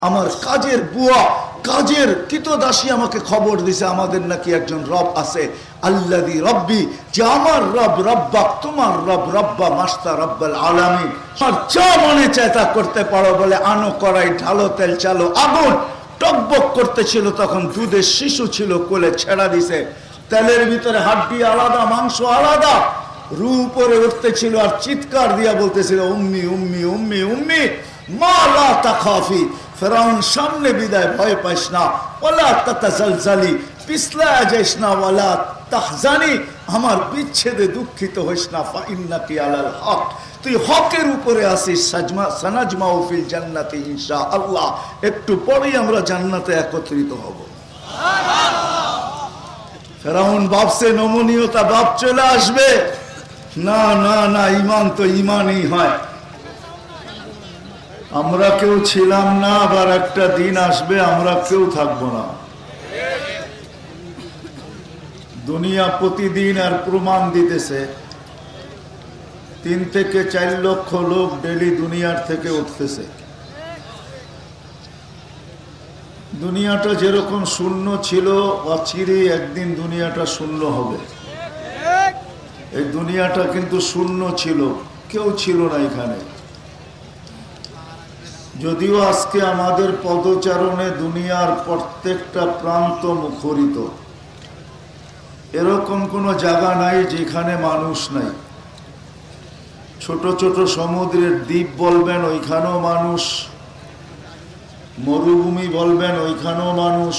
আমার কাজের বুয়া, কাজের কৃতদাসী আমাকে খবর দিছে আমাদের নাকি একজন রব আছে, আল্লাযী রব্বি, যে আমার রব রব্বাক, তোমার রব রব্বা মাস্তা রব্বাল আলামিন। আর যা মনে চায় তা করতে পারো বলে আনো কড়াই, ঢালো তেল, চালো আগুন। টকবক করতেছিল, তখন দুধের শিশু ছিল, কোলে ছেড়া দিছে, তেলের ভিতরে হাড্ডি আলাদা, মাংস আলাদা, রু উপরে উঠতেছিল আর চিৎকার দিয়া বলতেছিল উম্মি উম্মি উম্মি উম্মি মা লা তাখাফি। ফেরাউন সামনে বিদায়, ভয় পাইস না, ওয়ালা তাতাজালজালি, পিছলা যাইস না, ওয়ালা তাহজানি, আমার বিচ্ছেদে দুঃখিত হইস না, ফা ইন্নাকি আলাল হক, তুই হকের উপরে আসিস। সানাজমাউ ফিল জান্নাতি ইনশাআল্লাহ, একটু পরেই আমরা জান্নাতে একত্রিত হব। ফেরাউন ভাবছে নমনীয়তা ভাব চলে আসবে, না না না, ইমান তো ইমানই হয়। আমরা কেউ ছিলাম না, আবার একটা দিন আসবে আমরা কেউ থাকবো না। দুনিয়া প্রতিদিন আর প্রমাণ দিতেছে, 3 থেকে 4 লক্ষ লোক ডেলি দুনিয়ার থেকে উঠতেছে। দুনিয়াটা যেরকম শূন্য ছিল, অচিরেই একদিন দুনিয়াটা শূন্য হবে। এই দুনিয়াটা কিন্তু শূন্য ছিল, কেউ ছিল না এখানে। যদিও আজকে আমাদের পদচারণে দুনিয়ার প্রত্যেকটা প্রান্ত মুখরিত, এরকম কোনো জায়গা নাই যেখানে মানুষ নাই। ছোট ছোট সমুদ্রের দ্বীপ বলবেন, ওইখানেও মানুষ। মরুভূমি বলবেন, ওইখানেও মানুষ।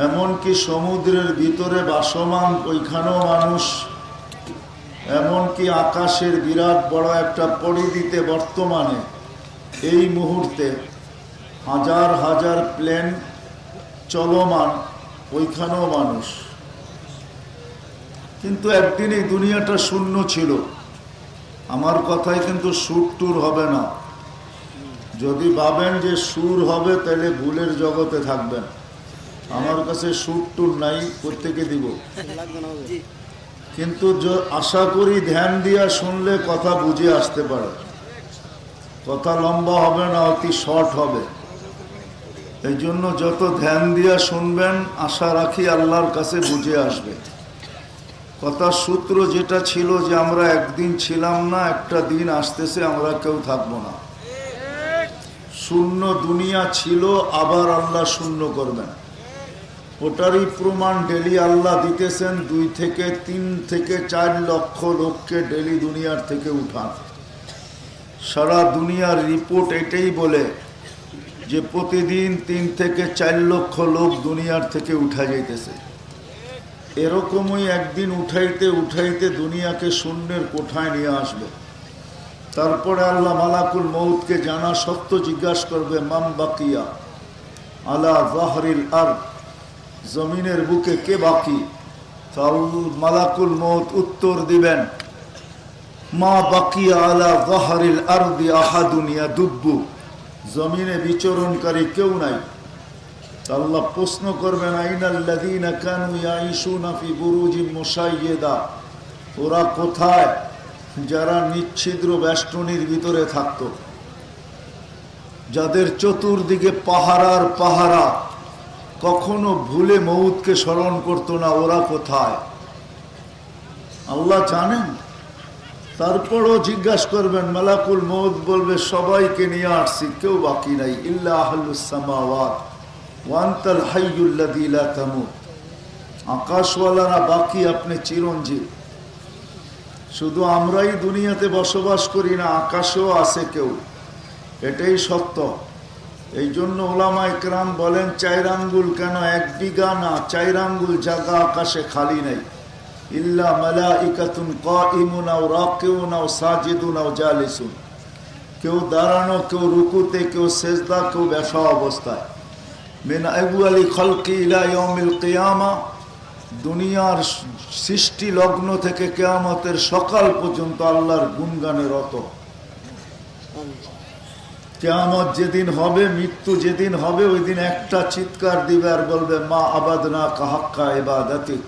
এমনকি সমুদ্রের ভিতরে বাসমান, ওইখানেও মানুষ। এমনকি আকাশের বিরাট বড় একটা পরিধিতে বর্তমানে এই মুহূর্তে হাজার হাজার প্লেন চলমান, ওইখানেও মানুষ। কিন্তু একদিন এই দুনিয়াটা শূন্য ছিল। আমার কথায় কিন্তু সুর টুর হবে না। যদি ভাবেন যে সুর হবে তাহলে ভুলের জগতে থাকবেন। আমার কাছে সুর টুর নাই, প্রত্যেকে দিব। কিন্তু আশা করি ধ্যান দিয়া শুনলে কথা বুঝে আসতে পারে। কথা লম্বা হবে না, অতি শর্ট হবে। এই জন্য যত ধ্যান দিয়া শুনবেন, আশা রাখি আল্লাহর কাছে বুঝে আসবে। কথার সূত্র যেটা ছিল যে আমরা একদিন ছিলাম না, একটা দিন আসতেছে আমরা কেউ থাকবো না। শূন্য দুনিয়া ছিল, আবার আল্লাহ শূন্য করবেন। ওটারই প্রমাণ ডেলি আল্লাহ দিতেছেন। 2 থেকে 3 থেকে 4 লক্ষ লোককে ডেলি দুনিয়ার থেকে উঠান। সারা দুনিয়ার রিপোর্ট এটাই বলে যে প্রতিদিন 3 থেকে 4 লক্ষ লোক দুনিয়ার থেকে উঠা যাইতেছে। এরকমই একদিন উঠাইতে উঠাইতে দুনিয়াকে শূন্যের কোঠায় নিয়ে আসবে। তারপরে আল্লাহ মালাকুল মউতকে জানা সত্য জিজ্ঞাসা করবে, মান বাকিয়া আলা যাহরিল আরদ, জমিনের বুকে কে বাকি? মালাকুল মউত উত্তর দিবেন, মা বাকিয়া আলা যাহরিল আরদি আহাদুন ইয়াদুব্বু, জমিনে বিচরণকারী কেউ নাই। আল্লাহ প্রশ্ন করবেন, আইনাল্লাযীনা কানু ইয়াঈশুনা ফি বুরুজিন মুশাইয়্যিদা, ওরা কোথায় যারা নিচ্ছিদ্র বেষ্টনীর ভিতরে থাকত, যাদের চতুর্দিকে পাহারার পাহারা, কখনো ভুলে মউতকে স্মরণ করতো না, ওরা কোথায়? আল্লাহ জানেন। তারপরও জিজ্ঞাসা করবেন, মালাকুল মউত বলবে, সবাইকে নিয়ে আসছি, কেউ বাকি নাই, ইল্লা আহলুস সামাওয়াত ওয়া আনতাল হাইয়ুল্লাযী লা তামুত, আকাশওয়ালারা বাকি, আপনি চিরঞ্জীব। শুধু আমরাই দুনিয়াতে বসবাস করি না, আকাশেও আছে কেউ, এটাই সত্য। এই জন্য ওলামা ইকরাম বলেন, 4 আঙ্গুল কেন, 1 বিঘা না, 4 আঙ্গুল জায়গা আকাশে খালি নেই। ইল্লা মালাইকাতুন কাইমুন আও রাকিউন আও সাজিদুন আও জালিসুন, কেউ দাঁড়ানো, কেউ রুকুতে, কেউ সেজদা, কেউ বসা অবস্থায়। মিন আউয়ালি খালকি ইলা ইয়াউমিল কিয়ামা, দুনিয়ার সৃষ্টি লগ্ন থেকে কিয়ামতের সকাল পর্যন্ত আল্লাহর গুণগানে রত। কিয়ামত যেদিন হবে, মৃত্যু যেদিন হবে, ওই দিন একটা চিৎকার দিবে আর বলবে, মা আবাদনা কাহাক্কা ইবাদাতি,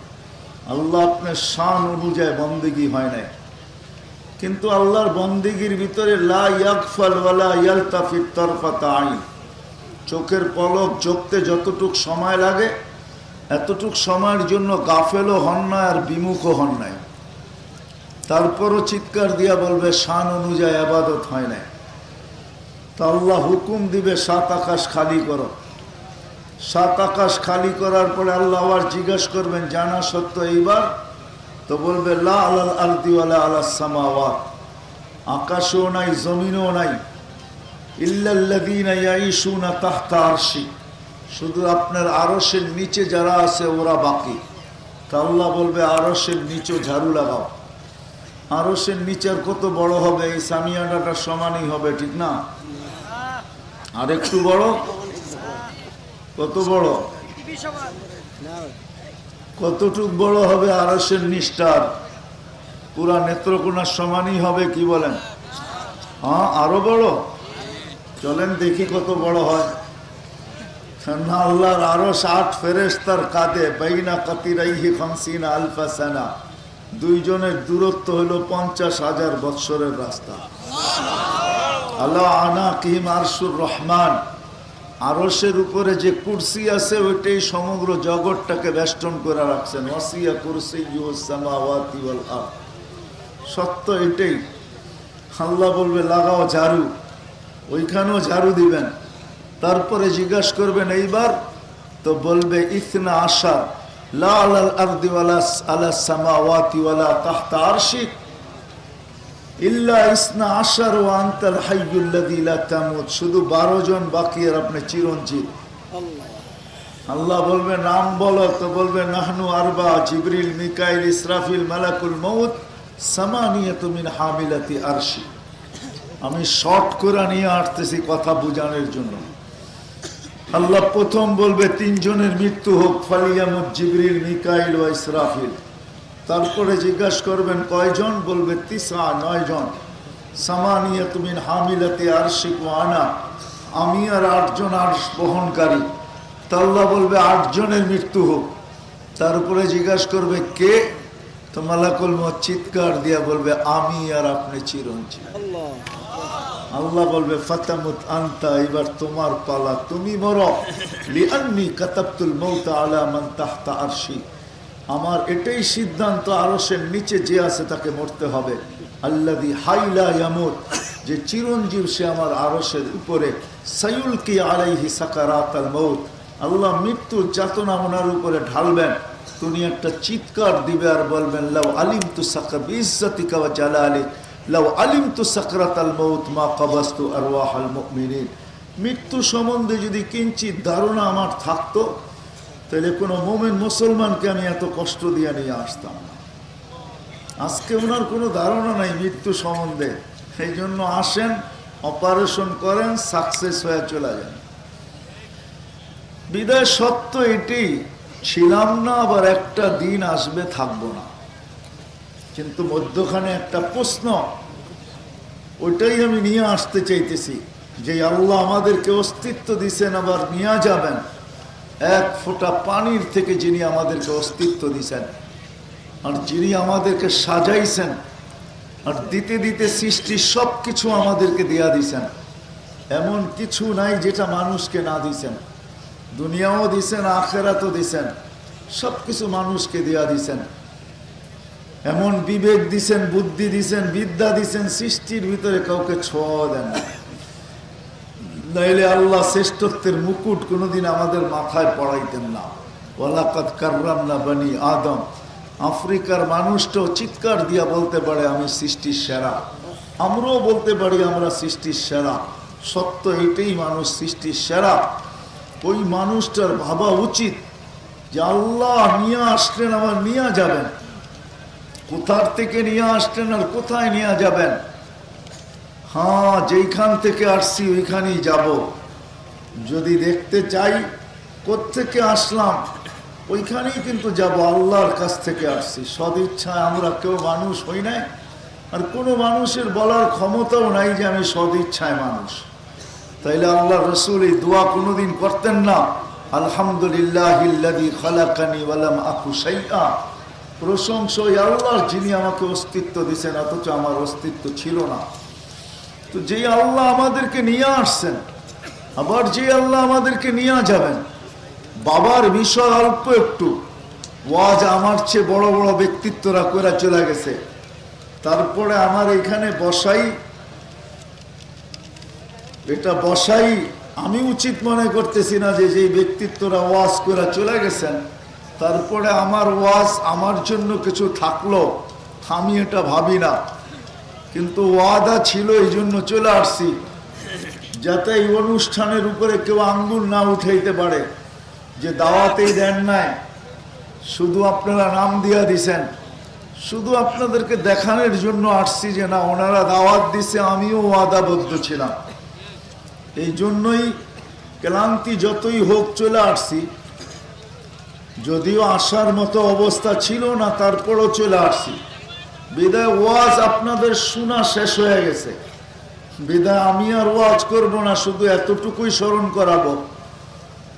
আল্লাহ আপনার শান অনুযায়ী বন্দেগী হয় নাই। কিন্তু আল্লাহর বন্দেগীর ভিতরে লা ইয়াগফাল ওয়ালা ইয়ালতাফিত তারফাতা আইন, চোখের পলক ঝোঁকতে যতটুক সময় লাগে এতটুক সময়ের জন্য গাফেলও হন না আর বিমুখও হন নাই। তারপরও চিৎকার দিয়া বলবে শান অনুযায়ী ইবাদত হয় নাই। তা আল্লাহ হুকুম দিবে 7 আকাশ খালি করো। 7 আকাশ খালি করার পরে আল্লাহ আবার জিজ্ঞাসা করবেন জানা সত্য এইবার? তো বলবে লা আলাল আরদি ওয়ালা আলাস সামাওয়াত, আকাশও নাই জমিনও নাই, ইল্লাল্লাযীনা ইয়াঈশুনা তাহতা আরশি, শুধু আপনার আরশের নিচে যারা আছে ওরা বাকি। তা আল্লাহ বলবে আরশের নিচে ঝাড়ু লাগাও। আরশের নিচের কত বড় হবে? এই সামিয়ানাটার সমানই হবে, ঠিক না? আর একটু বড়, কত বড়? কতটুক বড় হবে? আরশের নিচটার পুরা নেত্রকোনার সমানই হবে, কি বলেন? হ্যাঁ, আরো বড়। চলেন দেখি কত বড় হয়। না, আল্লাহর আরশ 8 ফেরেশতার কাঁধে, বাইনা কাতিরাইহি 50 আলফা সানা, দুইজনের দূরত্ব হলো 50,000 বৎসরের রাস্তা। আল্লাহ আনাকিহিম আরশুর রহমান, আরশের উপরে যে কুরসি আছে ওইটাই সমগ্র জগৎটাকে বেষ্টন করে রাখছেন। ওয়াসিয়া কুরসিয়্যুস সামাওয়াতি ওয়াল আরদ, সত্য এটাই। আল্লাহ বলবে লাগাও ঝাড়ু, ওইখানেও ঝাড়ু দিবেন। তারপরে জিজ্ঞাসা করবেন এইবার? তো বলবে ইসনা আশার, লা আলাল আরদি ওয়ালা আলাস সামাওয়াতি ওয়ালা তাহতা আরশি ইল্লা ইসনা আশার ওয়া আনতাল হাইয়ুল্লাযী লা তামুত, শুধু 12 জন বাকি আর আপনি চিরঞ্জীব। আল্লাহ বলবে নাম বলো, তো বলবে নাহনু আরবা, জিবরিল, মিকাইল, ইসরাফিল, মালাকুল মউত, সামানিয়াতু মিন হামিলাতি আরশি। আমি শর্ট করে নিয়ে আসতেছি কথা বুঝানোর জন্য। আল্লাহ প্রথম বলবে 3 জনের মৃত্যু হোক, ফালিয়ামুত জিবরিল, মিকাইল ওয়া ইসরাফিল। তারপরে জিজ্ঞাসা করবেন কয়জন? বলবে 9 জন। সামানিয়াতু মিন হামিলাতি আরশি ওয়া আনা, আমি আর 8 জন আরশ বহনকারী। তা আল্লাহ বলবে 8 জনের মৃত্যু হোক। তার উপরে জিজ্ঞাসা করবে কে? তো মালাকুল মউত চিৎকার দিয়া বলবে আমি আর আপনি চিরঞ্জীব। আল্লাহ বলবে ফাতামুত আনতা, এবার তোমার পালা, তুমি মরো। লিআন্নী কাতাবতুল মাউত আলা মান তাহতা আরশি, আমার এটাই সিদ্ধান্ত আরশের নিচে যে আছে তাকে মরতে হবে। আল্লাযী হাইলা ইয়ামুত, যে চিরঞ্জীব সে আমার আরশের উপরে। সায়ুলকি আলাইহি সাকারাতাল মাউত, আল্লাহ মৃত্যুর যাতনা ওনার উপরে ঢালবেন। তুমি একটা চিৎকার দিবে আর বলবেন লাউ আলিমতু সাকা বিইজ্জাতিকা ওয়া জালালিক লাউ আলিমতু সাকরাতাল মাউত মা কাবাসতু আরওয়াহাল মুমিনিন। মৃত্যু সম্বন্ধে যদি কিঞ্চিত ধারণা আমার থাকতো তাহলে কোনো মুমিন মুসলমানকে আমি এত কষ্ট দিয়ে নিয়ে আসতাম না। আজকে ওনার কোনো ধারণা নাই মৃত্যু সম্বন্ধে, সেই জন্য আসেন, অপারেশন করেন, সাকসেস হয়ে চলে যান। বিদায় সত্য এটি, ছিলাম না, আবার একটা দিন আসবে থাকবো না। কিন্তু মধ্যখানে একটা প্রশ্ন, ওইটাই আমি নিয়ে আসতে চাইতেছি, যে আল্লাহ আমাদেরকে অস্তিত্ব দিছেন আবার নিয়ে যাবেন। 1 ফোঁটা পানির থেকে যিনি আমাদেরকে অস্তিত্ব দিছেন, আর যিনি আমাদেরকে সাজাইছেন, আর দিতে দিতে সৃষ্টি সব কিছু আমাদেরকে দেয়া দিছেন। এমন কিছু নাই যেটা মানুষকে না দিছেন। দুনিয়াও দিছেন, আখেরাতও দিছেন, সব কিছু মানুষকে দেয়া দিছেন। এমন বিবেক দিছেন, বুদ্ধি দিছেন, বিদ্যা দিছেন, সৃষ্টির ভিতরে কাউকে ছোঁয়া দেন না। নাইলে আল্লাহ শ্রেষ্ঠত্বের মুকুট কোনোদিন আমাদের মাথায় পড়াইতেন না। ওয়ালাকাদ কাররামনা বানি আদম, আফ্রিকার মানুষটাও চিৎকার দিয়া বলতে পারে আমি সৃষ্টির সেরা। আমরাও বলতে পারি আমরা সৃষ্টির সেরা। সত্য এটাই, মানুষ সৃষ্টির সেরা। ওই মানুষটার ভাবা উচিত যে আল্লাহ নিয়ে আসলেন, আবার নিয়ে যাবেন। কোথার থেকে নিয়ে আসলেন আর কোথায় নিয়ে যাবেন? হ্যাঁ, যেইখান থেকে আসছি ওইখানেই যাব। যদি দেখতে চাই কোত্থেকে আসলাম, ওইখানেই কিন্তু যাব। আল্লাহর কাছ থেকে আসছি, সদিচ্ছায় আমরা কেউ মানুষ হই নাই, আর কোনো মানুষের বলার ক্ষমতাও নাই যে আমি সদিচ্ছায় মানুষ। তাইলে আল্লাহ রসুল এই দোয়া কোনোদিন করতেন না? আলহামদুলিল্লাহিল্লাযী খালাকানি ওয়া লাম আকু শাইআ, প্রশংসা ওই আল্লাহর যিনি আমাকে অস্তিত্ব দিয়েছেন অথচ আমার অস্তিত্ব ছিল না। তো যেই আল্লাহ আমাদেরকে নিয়ে আসছেন, আবার যে আল্লাহ আমাদেরকে নিয়ে যাবেন, বাবার বিষয় অল্প একটু ওয়াজ আমার চেয়ে বড় বড় ব্যক্তিত্বরা করে চলে গেছে, তারপরে আমার এখানে বসাই আমি উচিত মনে করতেছি না যে ব্যক্তিত্বরা ওয়াজ করে চলে গেছেন, তারপরে আমার ওয়াজ আমার জন্য কিছু থাকলো আমি এটা ভাবি না, কিন্তু ওয়াদা ছিল এই জন্য চলে আসছি, যাতে এই অনুষ্ঠানের উপরে কেউ আঙ্গুল না উঠাইতে পারে যে দাওয়াতেই দেন নাই, শুধু আপনারা নাম দিয়া দিছেন। শুধু আপনাদেরকে দেখানোর জন্য আসছি যে না, ওনারা দাওয়াত দিছে, আমিও ওয়াদাবদ্ধ ছিলাম। এই জন্যই ক্লান্তি যতই হোক চলে আসছি, যদিও আসার মতো অবস্থা ছিল না, তারপরও চলে আসছি। বিদায় ওয়াজ আপনাদের শোনা শেষ হয়ে গেছে, বিদায় আমি আর ওয়াজ করব না, শুধু এতটুকুই স্মরণ করাবো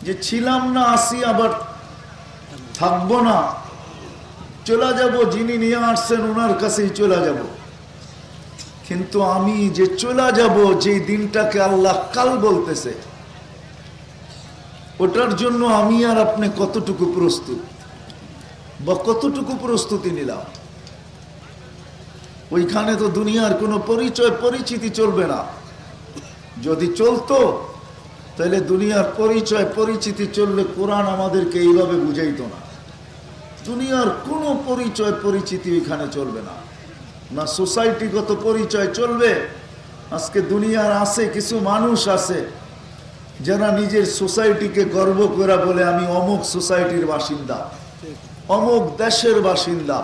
যে ছিলাম না, আসি, আবার থাকবো না, চলে যাব, যিনি নিয়ে আসছেন ওনার কাছেই চলে যাব। কিন্তু আমি যে চলে যাব, যে দিনটাকে আল্লাহ কাল বলতেছে, ওটার জন্য আমি আর আপনি কতটুকু প্রস্তুত বা কতটুকু প্রস্তুতি নিলাম? ওইখানে তো দুনিয়ার কোনো পরিচয় পরিচিতি চলবে না। যদি চলতো তাহলে দুনিয়ার পরিচয় পরিচিতি চললে কোরআন আমাদেরকে এইভাবে বুঝাইতো না। দুনিয়ার কোনো পরিচয় পরিচিতি এখানে চলবে না, না সোসাইটিগত পরিচয় চলবে। আজকে দুনিয়ার আছে কিছু মানুষ আছে যারা নিজের সোসাইটিকে গর্ব করে বলে আমি অমুক সোসাইটির বাসিন্দা, অমুক দেশের বাসিন্দা।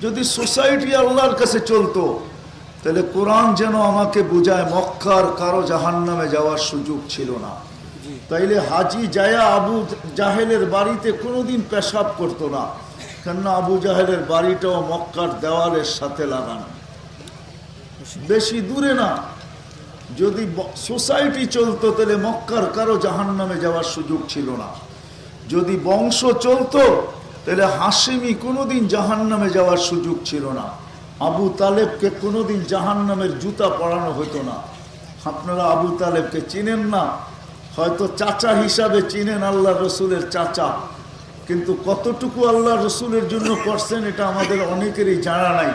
যদি সোসাইটি আল্লাহর কাছে চলতো তাহলে কোরআন যেন আমাকে বুঝায় মক্কার কারো জাহান্নামে যাওয়ার সুযোগ ছিল না। তাইলে হাজি জায়া আবু জাহেলের বাড়িতে কোনোদিন পেশাব করতো না, কেননা আবু জাহেলের বাড়িটাও মক্কার দেওয়ালের সাথে লাগানো, বেশি দূরে না। যদি সোসাইটি চলতো তাহলে মক্কার কারো জাহান্নামে যাওয়ার সুযোগ ছিল না। যদি বংশ চলতো তাহলে হাশিমি কোনোদিন জাহান্নামে যাওয়ার সুযোগ ছিল না। আবু তালেবকে কোনোদিন জাহান্নামের জুতা পরানো হতো না। আপনারা আবু তালেবকে চিনেন না, হয়তো চাচা হিসাবে চিনেন, আল্লাহ রসুলের চাচা, কিন্তু কতটুকু আল্লাহ রসুলের জন্য করছেন এটা আমাদের অনেকেরই জানা নাই।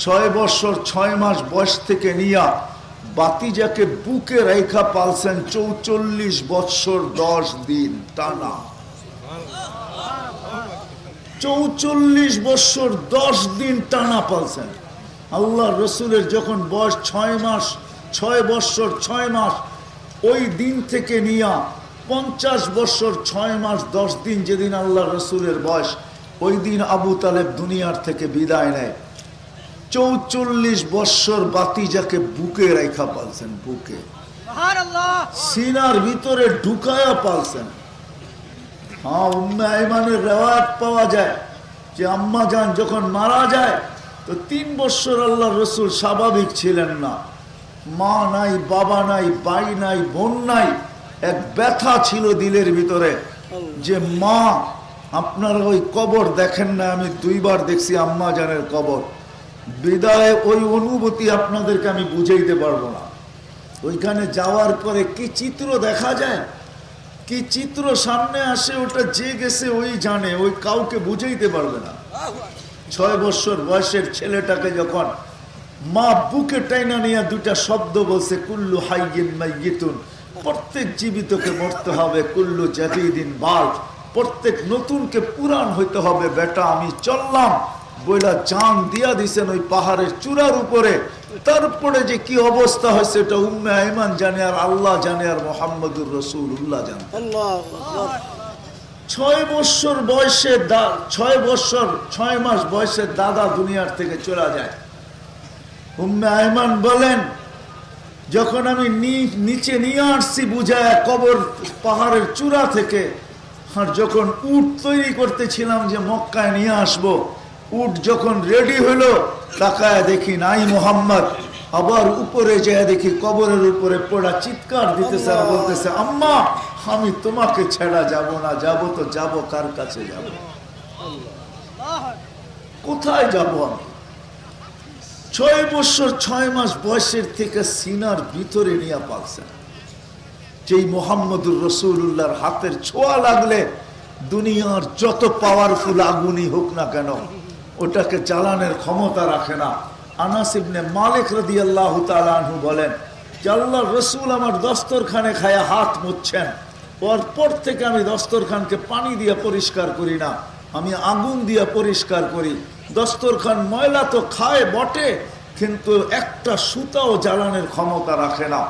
6 বছর 6 মাস বয়স থেকে নিয়া বাতিজাকে বুকে রেখা পালছেন 44 বছর 10 দিন টানা। 44 বছর 10 দিন টানা পালছেন। আল্লাহ রসুলের যখন বয়স 6 বছর 6 মাস, ওই দিন থেকে নিয়া 50 বছর 6 মাস 10 দিন যেদিন আল্লাহ রসুলের বয়স, ওই দিন আবু তালেব দুনিয়ার থেকে বিদায় নেয়। 44 বছর বাতিজাকে বুকে রেখা পালছেন, বুকে সিনার ভিতরে ঢুকায়া পালছেন। হ্যাঁ, উম্মে আইমানের রেওয়ায়াত পাওয়া যায় যে আম্মা জান যখন মারা যায় তো 3 বছর আল্লাহ রসুল স্বাভাবিক ছিলেন না। মা নাই, বাবা নাই, ভাই নাই, বোন নাই, এক ব্যথা ছিল দিলের ভিতরে যে মা, আপনারা ওই কবর দেখেন না, আমি 2 বার দেখছি আম্মা জানের কবর। বিদায় ওই অনুভূতি আপনাদেরকে আমি বুঝাইতে পারবো না। ওইখানে যাওয়ার পরে কি চিত্র দেখা যায়, কি চিত্র সামনে আসে, ওটা যে গেছে ওই জানে, ওই কাউকে বুঝাইতে পারবে না। 6 বছর বয়সের ছেলেটাকে যখন মা বুকে টাইনা নিয়ে 2টা শব্দ বলছে, কুল্লু হাইয়িন মাইয়িতুন, প্রত্যেক জীবিতকে মরতে হবে, কুল্লু জাদিদিন বাল, প্রত্যেক নতুনকে পুরান হইতে হবে। বেটা আমি চললাম বইলা জান দিয়া দিছেন ওই পাহাড়ের চূড়ার উপরে। তারপরে যে কি অবস্থা হয়েছে এটা উম্মে আইমান জানে, আর আল্লাহ জানে, আর মুহাম্মদুর রাসূলুল্লাহ জানে। 6 বছর বয়সে 6 বছর 6 মাস বয়সে দাদা দুনিয়ার থেকে চলে যায়। উম্মে আইমান বলেন, যখন আমি নিচে নিয়ে আসছি বুঝায় কবর পাহাড়ের চূড়া থেকে, আর যখন উট তৈরি করতেছিলাম যে মক্কায় নিয়ে আসব, উট যখন রেডি হলো তাকায় দেখি নাই মোহাম্মদ। আবার উপরে যায় দেখি কবরের উপরে পড়া চিৎকার দিতেছে আর বলতেছে, আম্মা আমি তোমাকে ছেড়া যাব না, যাব তো যাব কার কাছে যাব, কোথায় যাব আমি? 6 বছর 6 মাস বয়সের থেকে সিনার ভিতরে নিয়ে পালছেন। যেই মুহাম্মদুর রাসূলুল্লাহর হাতের ছোঁয়া লাগলে দুনিয়ার যত পাওয়ারফুল আগুনই হোক না কেন ওটাকে জ্বালানোর ক্ষমতা রাখে না। আনাস ইবনে মালিক রাদিয়াল্লাহু তাআলা আনহু বলেন যে আল্লাহর রাসূল আমার দস্তরখানে খায়া হাত মুছছেন, ওর পর থেকে আমি দস্তরখানকে পানি দিয়ে পরিষ্কার করি না, আমি আগুন দিয়ে পরিষ্কার করি। দস্তরখান ময়লা তো খায় বটে, কিন্তু একটা সুতাও জ্বালানোর ক্ষমতা রাখে না।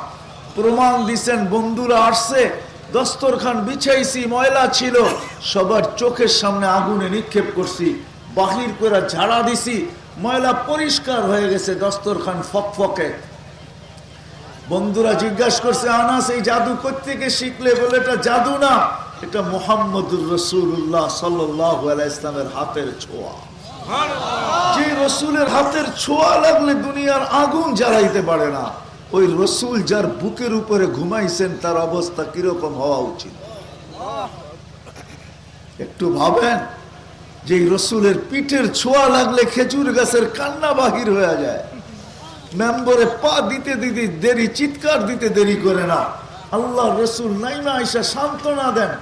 প্রমাণ দিছেন, বন্ধুরা আসছে, দস্তরখান বিছাইছি, ময়লা ছিল, সবার চোখের সামনে আগুনে নিক্ষেপ করছি, বাহির করে ঝাড়া দিছি, ময়লা পরিষ্কার হয়ে গেছে, দস্তরখান ফকফকে। বন্ধুরা জিজ্ঞাসা করছে, আনাস এই জাদু কোত্থেকে শিখলে? বলে এটা জাদু না, এটা মুহাম্মদুর রাসূলুল্লাহ সাল্লাল্লাহু আলাইহি ইসলামের হাতের ছোঁয়া। যে রসুলের হাতের ছোঁয়া লাগলে দুনিয়ার আগুন জ্বালাইতে পারে না, ওই রসুল যার বুকের উপরে ঘুমাইছেন তার অবস্থা কিরকম হওয়া উচিত? একটু ভাবেন, যে রসুলের পিঠের ছোঁয়া লাগলে খেজুর গাছের কান্না বাহির হয়ে যায়, মেম্বরে পা দিতে দিতে দেরি, চিৎকার দিতে দেরি করে না। আল্লাহ রসুল নাইমা আয়েশা সান্ত্বনা দেন,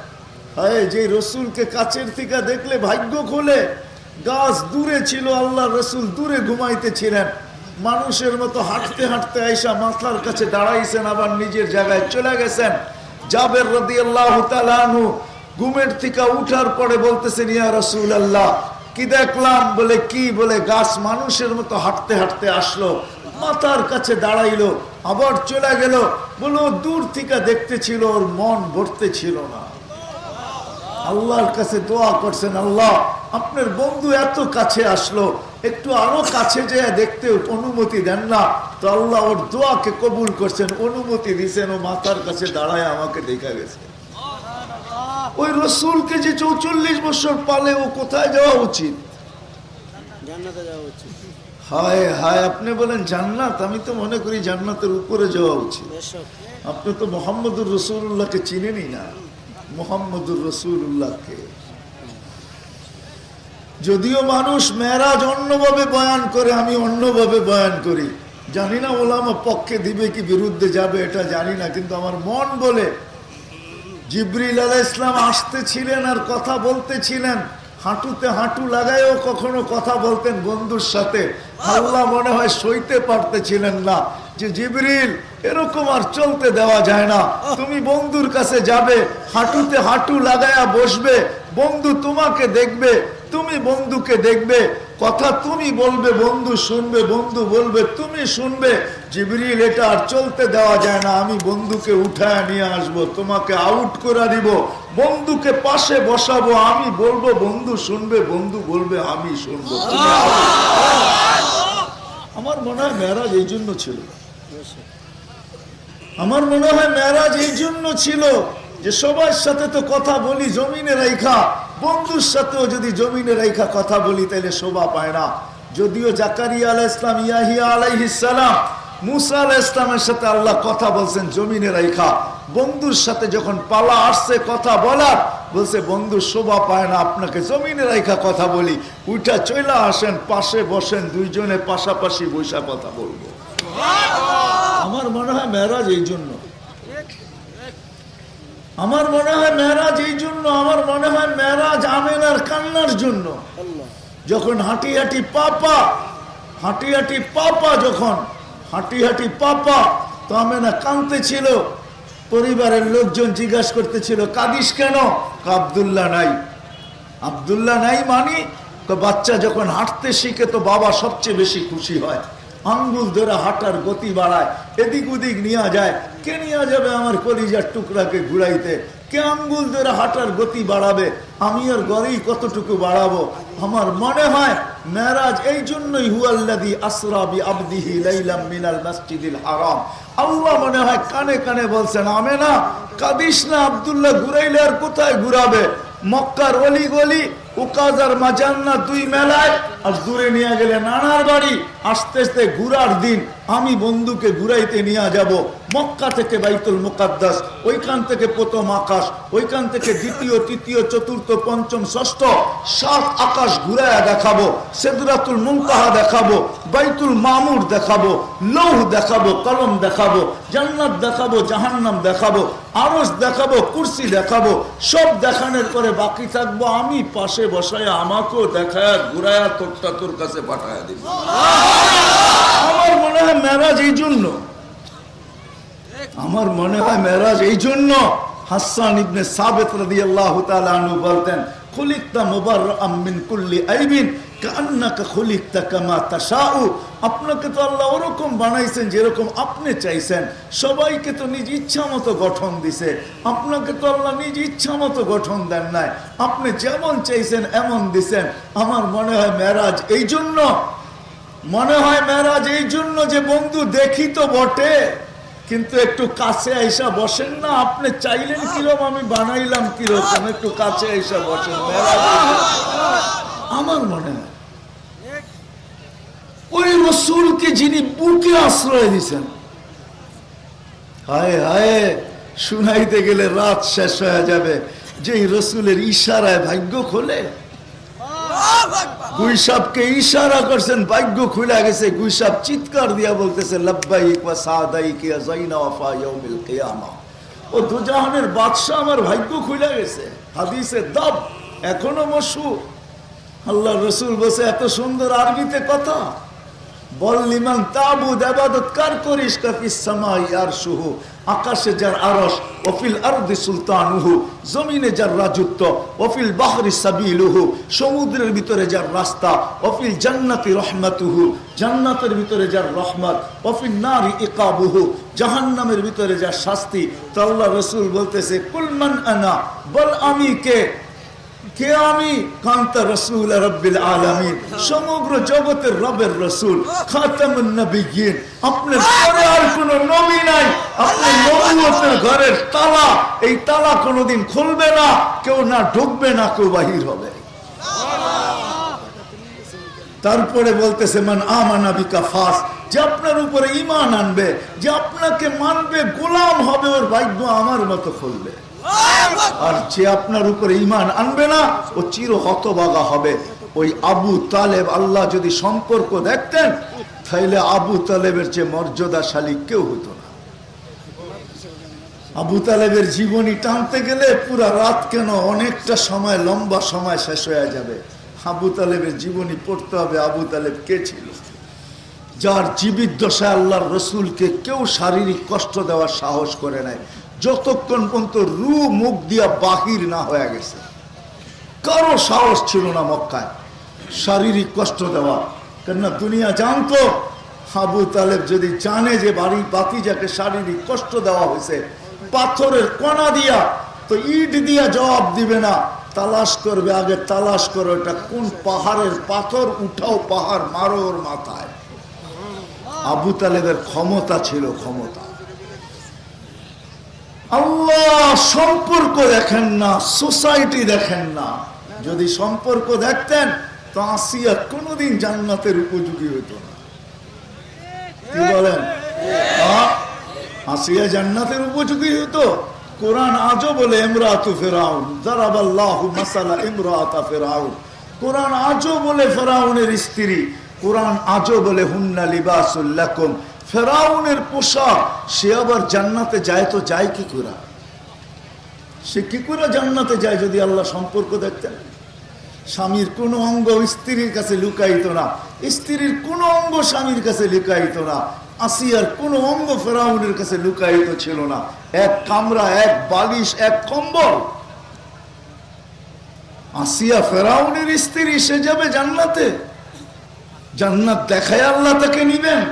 হায় যে রসুলকে কাছের থেকে দেখলে ভাগ্য খোলে। গাছ দূরে ছিল, আল্লাহ রসুল দূরে ঘুমাইতেছিলেন, মানুষের মতো হাঁটতে হাঁটতে আয়েশা মাথার কাছে দাঁড়াইছেন, আবার নিজের জায়গায় চলে গেছেন। জাবের রাদিয়াল্লাহু তাআলা আনহু ঘুমের থেকে উঠার পরে বলতেছেন, ইয়া রাসূলুল্লাহ কি দেখলাম? বলে কি? বলে গাছ মানুষের মতো হাঁটতে হাঁটতে আসলো, মাথার কাছে দাঁড়াইলো, আবার চলে গেল। বলো দূর থেকে দেখতে ছিল, ওর মন ভরতে ছিল না। আল্লাহর কাছে দোয়া করছেন, আল্লাহ আপনার বন্ধু এত কাছে আসলো, একটু আরো কাছে যেয়ে দেখতে অনুমতি দেন না। তো আল্লাহ ওর দোয়াকে কবুল করছেন, অনুমতি দিয়েছেন, ও মাথার কাছে দাঁড়ায় আমাকে দেখা গেছে। ওই রসুলকে যে 44 বছর পালে, ও কোথায় যাওয়া উচিত? জান্নাতে যাওয়া উচিত। হায় হায়, আপনি বলেন জান্নাত, আমি তো মনে করি জান্নাতের উপরে যাওয়া উচিত। আপনি তো মুহাম্মদুর রাসূলুল্লাহকে চিনেনই না। মুহাম্মদুর রাসূলুল্লাহকে যদিও মানুষ মেরাজ অন্যভাবে বয়ান করে, আমি অন্যভাবে বয়ান করি, জানি না ওলামা পক্ষে দিবে কি বিরুদ্ধে যাবে এটা জানি না, কিন্তু আমার মন বলে জিবরিল আলাইহিস সালাম আসতেছিলেন আর কথা বলতেছিলেন, হাঁটুতে হাঁটু লাগায়ও কখনো কথা বলতেন বন্ধুর সাথে। আল্লাহ মনে হয় সইতে পারতেছিলেন না যে জিবরিল এরকম আর চলতে দেওয়া যায় না, তুমি বন্ধুর কাছে যাবে, হাঁটুতে হাঁটু লাগায়া বসবে, বন্ধু তোমাকে দেখবে, তুমি বন্ধুকে দেখবে, কথা তুমি বলবে, বন্ধু শুনবে, বন্ধু বলবে, তুমি শুনবে। জিবরিল এটা আর চলতে দেওয়া যায় না, আমি বন্ধুকে উঠায় নিয়ে আসবো, তোমাকে আউট করে দিব, বন্ধুকে পাশে বসাবো, আমি বলবো বন্ধু শুনবে, বন্ধু বলবে আমি শুনবো। আমার মনে হয় মেরাজ এই জন্য ছিল, আমার মনে হয় মেরাজ এই জন্য ছিল যে সবার সাথে তো কথা বলি জমিনে রাইখা, বন্ধুর সাথেও যদি জমিনে রাইখা কথা বলি তাহলে শোভা পায় না। যদিও জাকারিয়া আলাইহিস সালাম, ইয়াহিয়া আলাইহিস সালাম, মুসা আলাইহিস সালামের সাথে আল্লাহ কথা বলছেন জমিনে রাইখা, বন্ধুর সাথে যখন পালা আসছে কথা বলার, বলছে বন্ধু শোভা পায় না, আপনাকে জমিনে রাইখা কথা বলি, উঠা চইলা আসেন, পাশে বসেন, দুইজনে পাশাপাশি বৈশা কথা বলবো। আমার মনে হয় মেরাজ এই জন্য, আমার মনে হয় মেরাজ এই জন্য, আমার মনে হয় মেরাজ আমেনার কান্নার জন্য। যখন হাঁটি হাঁটি পাপা, হাঁটি হাঁটি পাপা, যখন হাঁটি হাঁটি পাপা, তো আমেনা কাঁদতে ছিল। পরিবারের লোকজন জিজ্ঞাসা করতেছিল কাঁদিস কেন? আব্দুল্লাহ নাই। আব্দুল্লাহ নাই মানে বাচ্চা যখন হাঁটতে শিখে তো বাবা সবচেয়ে বেশি খুশি হয়, আঙ্গুল ধরে হাঁটার গতি বাড়ায়, এদিক ওদিক নিয়ে যায়। কে নিয়ে যাবে আমার কলিজার টুকরাকে ঘুরাইতে? কে আঙ্গুল ধরে হাঁটার গতি বাড়াবে? আমি আর গড়েই কতটুকু বাড়াবো? আমার মনে হয় মেরাজ এই জন্যই, হুয়াল্লাযী আসরা বিআবদিহি লাইলাম মিনাল মাসজিদিল হারাম। আল্লাহ মনে হয় কানে কানে বলছেন, আমেনা কাঁদিস না, আব্দুল্লাহ ঘুরাইলে আর কোথায় ঘুরাবে? মক্কার অলি গলি, উকাজ আর মাজান্না দুই মেলায় আর দূরে নিয়ে গেলে নানার বাড়ি। আস্তে আস্তে ঘুরার দিন আমি বন্ধুকে ঘুরাইতে নিয়ে যাব মক্কা থেকে বাইতুল মুকাদ্দাস, ওইখান থেকে প্রথম আকাশ, ওইখান থেকে দ্বিতীয়, তৃতীয়, চতুর্থ, পঞ্চম, ষষ্ঠ, 7 আকাশ ঘুরাইয়া দেখাবো। সিদরাতুল মুনতাহা দেখাবো, বাইতুল মামুর দেখাবো, লৌহ দেখাবো, কলম দেখাবো, জান্নাত দেখাবো, জাহান্নাম দেখাবো, আরশ দেখাবো, কুরসি দেখাবো। সব দেখানোর পরে বাকি থাকবো আমি পাশে বসায়, আমাকেও দেখায় ঘুরায়া তোরটা তোর কাছে পাঠায় দিব। আমার মনে হয় মেরাজ এই জন্য, আমার মনে হয় মেরাজ এই জন্য। হাসান ইবনে সাবিত রাদিয়াল্লাহু তাআলা আনহু বলতেন, খুলিকতা মুবাররাআম মিন কুল্লি আইবিন কান্নাকা খুলিকতা কামা তাশাউ। আপনাকে তো আল্লাহ ওরকম বানাইছেন যেরকম আপনি চাইছেন। সবাইকে তো নিজ ইচ্ছা মতো গঠন দিছে, আপনাকে তো আল্লাহ নিজ ইচ্ছা মতো গঠন দেন নাই, আপনি যেমন চাইছেন এমন দিছেন। আমার মনে হয় মেরাজ এই জন্য, মনে হয় মেরাজ এই জন্য যে বন্ধু দেখি তো বটে, কিন্তু একটু কাছে আইসা বসেন না। আপনি চাইলেন কিরকম, আমি বানাইলাম কিরকম, একটু কাছে আইসা বসেন। আমার মনে হয় ওই রসুলকে যিনি বুকে আশ্রয় দিছেন, হায় হায়, শুনাইতে গেলে রাত শেষ হয়ে যাবে। যে রসুলের ইশারায় ভাগ্য খোলে। গুইসাবকে ইশারা করছেন, ভাগ্য খুলে গেছে। গুইসাব চিৎকার দিয়া বলতেছে, লাব্বাইক ওয়া সাদাইক ইয়া যাইনা ওয়াফা ইয়াউমিল কিয়ামা। ও দুজাহানের বাদশা, আমার ভাগ্য খুলে গেছে। হাদিসে দাব এখনো মশহুর। আল্লাহ রসুল বসে এত সুন্দর আরবিতে কথা বল, লিমান তাবুদ, ইবাদত কার করিস, কাফিস সামাই আরশুহু, আকাশে যার আরশ, ওফিল আরদি সুলতানুহু, জমিনে যার রাজত্ব, ওফিল বাহরি সাবিলুহু, সমুদ্রের ভিতরে যার রাস্তা, ওফিল জান্নাতি রহমাতুহু, জান্নাতের ভিতরে যার রহমত, ওফিল নারি ইকাবুহু, জাহান্নামের ভিতরে যার শাস্তি। তো আল্লাহ রসুল বলতেছে, কুলমান আনা, বল আমি কে, কে আমি? কান্তা রাসূল রাব্বিল আলামিন, সমগ্র জগতের রবের রসুল, খাতামুন নবিয়্যিন। আপনার পরে আর কোনো নবী নাই। আপনার নবুয়তের ঘরের তালা, এই তালা কোনোদিন খুলবে না, কেউ না ঢুকবে না, কেউ বাহির হবে। তারপরে বলতেছে, মান আমানা বিকা ফাস, যে আপনার উপরে ঈমান আনবে, যে আপনাকে মানবে, গোলাম হবে, ওর ভাগ্য আমার মতো খুলবে। আর যে আপনার উপরে ঈমান আনবে না, ও চির হতভাগা হবে। ওই আবু তালেব, আল্লাহ যদি সম্পর্ক দেখতেন তাহলে আবু তালেবের যে মর্যাদাশালী কেউ হতো না। আবু তালেবের জীবনী টানতে গেলে পুরা রাত কেন, অনেকটা সময়, লম্বা সময় শেষ হয়ে যাবে। আবু তালেবের জীবনী পড়তে হবে। আবু তালেব কে ছিল? যার জীবিত দশায় আল্লাহর রসুলকে কেউ শারীরিক কষ্ট দেওয়ার সাহস করে নাই, যতক্ষণ পর্যন্ত রু মুখ দিয়া বাহির না হয়ে গেছে। কারো সাহস ছিল না মক্কায় শারীরিক কষ্ট দেওয়া। কেননা দুনিয়া জানতো, আবু তালেব যদি জানে যে বাড়ি বাতিজাকে শারীরিক কষ্ট দেওয়া হয়েছে, পাথরের কণা দিয়া, তো ইট দিয়া জবাব দিবে না, তালাশ করবে। আগে তালাশ করো এটা কোন পাহাড়ের পাথর, উঠাও পাহাড়, মারো ওর মাথায়। আবু তালেবের ক্ষমতা ছিল, ক্ষমতা। আল্লাহ সম্পর্ক দেখেন না, সোসাইটি দেখেন না। যদি সম্পর্ক দেখতেন তো আসিয়া কোনোদিন জান্নাতের উপযোগী হইত না। কি বলেন? আসিয়া জান্নাতের উপযোগী হইতো? কোরআন আজও বলে ইমরাতু ফিরাউন, যারাবাল্লাহু মাসালা ইমরাতা ফিরাউন। কোরআন আজও বলে ফেরাউনের স্ত্রী, কোরআন আজও বলে হুন্না লিবাসুল লাকুম। ফেরাউনের পোশাক, সে আবার জান্নাতে যায় তো যায় কি করে? সে কি করে জান্নাতে যায় যদি আল্লাহ সম্পর্ক দেখতেন? স্বামীর কোনো অঙ্গ স্ত্রীর কাছে লুকাইত না, স্ত্রীর কোনো অঙ্গ স্বামীর কাছে লুকাইত না, আসিয়ার কোনো অঙ্গ ফেরাউনের কাছে লুকাইত ছিল না। এক কামরা, এক বালিশ, এক কম্বল। আসিয়া ফেরাউনের স্ত্রী, সে যাবে জান্নাতে? জান্নাত দেখায় আল্লাহ তাকে নিবেন?